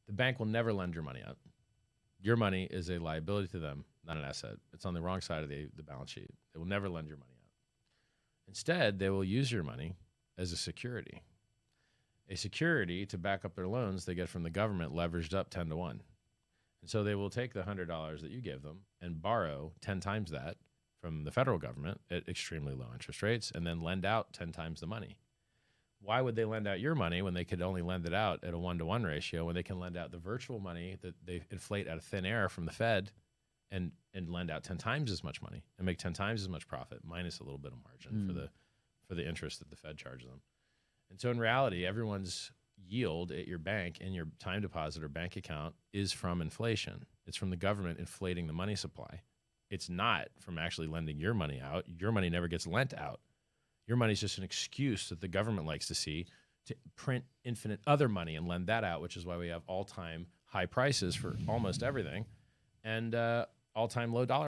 The bank will never lend your money out. Your money is a liability to them, not an asset. It's on the wrong side of the balance sheet. They will never lend your money out. Instead, they will use your money as a security. A security to back up their loans they get from the government leveraged up 10 to 1. And so they will take the $100 that you give them and borrow 10 times that from the federal government at extremely low interest rates and then lend out 10 times the money. Why would they lend out your money when they could only lend it out at a 1-to-1 ratio when they can lend out the virtual money that they inflate out of thin air from the Fed and lend out 10 times as much money and make 10 times as much profit minus a little bit of margin for the interest that the Fed charges them. And so in reality, everyone's yield at your bank in your time deposit or bank account is from inflation. It's from the government inflating the money supply. It's not from actually lending your money out. Your money never gets lent out. Your money is just an excuse that the government likes to see to print infinite other money and lend that out, which is why we have all-time high prices for almost everything and all-time low dollar